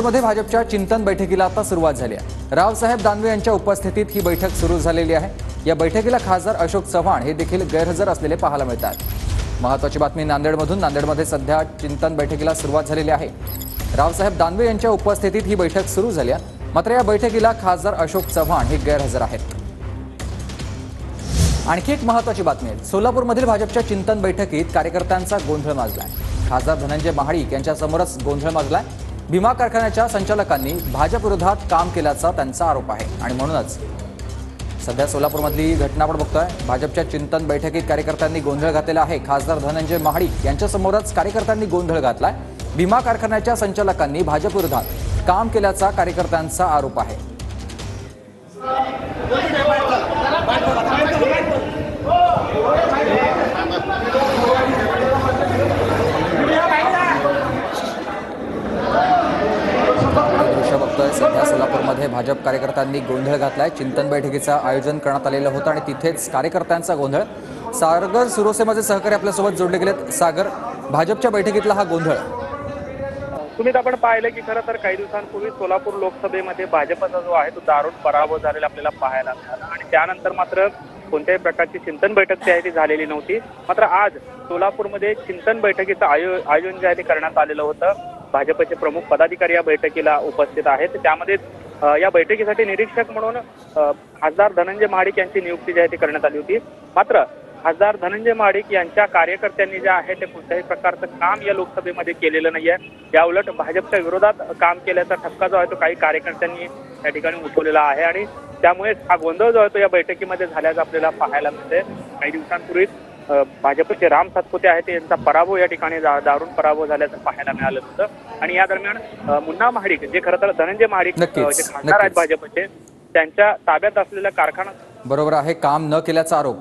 नांदेडमध्ये भाजपच्या चिंतन बैठकीला आता सुरुवात झाली आहे। रावसाहेब दानवे यांच्या उपस्थितीत ही बैठक सुरू झालेली आहे। या बैठकीला खासदार अशोक चव्हाण हे देखील गैरहजर असलेले पाहायला मिळतात। महत्त्वाची बातमी नांदेडमधून। नांदेडमध्ये सध्या चिंतन बैठकीला सुरुवात झालेली आहे। रावसाहेब दानवे यांच्या उपस्थितीत ही बैठक सुरू झाली आहे, मात्र या बैठकीला खासदार अशोक चव्हाण हे गैरहजर आहेत। आणखी एक महत्त्वाची बातमी आहे। सोलापूरमधील भाजपच्या चिंतन बैठकीत कार्यकर्त्यांचा गोंधळ माजलाय। खासदार धनंजय महाडिक यांच्यासमोरच गोंधळ माजलाय। भीमा कारखान्याच्या संचालकांनी भाजप विरोधात काम केल्याचा त्यांचा आरोप आहे आणि म्हणूनच सध्या सोलापूरमधली घटना आपण बघतोय। भाजपच्या चिंतन बैठकीत कार्यकर्त्यांनी गोंधळ घातलेला आहे। खासदार धनंजय महाडिक यांच्यासमोरच कार्यकर्त्यांनी गोंधळ घातलाय। भीमा कारखान्याच्या संचालकांनी भाजप विरोधात काम केल्याचा कार्यकर्त्यांचा आरोप आहे। सध्या सोलापूरमध्ये भाजप कार्यकर्त्यांनी गोंधळ घातलाय। चिंतन बैठकीचं आयोजन करण्यात आलेलं होतं आणि तिथेच कार्यकर्त्यांचा गोंधळ। सागर सुरोसे माझे सहकारी आपल्यासोबत जोडले गेलेत। सागर, भाजपच्या बैठकीतला हा गोंधळ तुम्ही आपण पाहिलं की खरं तर काही दिवसांपूर्वी सोलापूर लोकसभेमध्ये भाजपचा जो आहे तो दारुण पराभव झालेला आपल्याला पाहायला मिळाला आणि त्यानंतर मात्र कोणत्याही प्रकारची चिंतन बैठक जी आहे ती झालेली नव्हती। मात्र आज सोलापूरमध्ये चिंतन बैठकीचं आयोजन जे आहे ते करण्यात आलेलं होतं। भाजपचे प्रमुख पदाधिकारी या बैठकीला उपस्थित आहेत। त्यामध्ये या बैठकीसाठी निरीक्षक म्हणून खासदार धनंजय महाडिक यांची नियुक्ती जी आहे ती करण्यात आली होती। मात्र खासदार धनंजय महाडिक यांच्या कार्यकर्त्यांनी जे आहे ते कोणत्याही प्रकारचं काम या लोकसभेमध्ये केलेलं नाहीये। या उलट भाजपच्या विरोधात काम केल्याचा ठपका जो आहे तो काही कार्यकर्त्यांनी या ठिकाणी उठवलेला आहे आणि त्यामुळे हा गोंधळ जो आहे तो या बैठकीमध्ये झाल्याचं आपल्याला पाहायला मिळते। काही दिवसांपूर्वी भाजपचे राम सातपुते आहेत यांचा पराभव या ठिकाणी दारुण पराभव झाल्याचं पाहायला मिळालं होतं आणि या दरम्यान मुन्ना महाडिक जे खरं तर धनंजय महाडिक जे खासदार आहेत भाजपचे त्यांच्या ताब्यात असलेला कारखाना बरोबर आहे काम न केल्याचा आरोप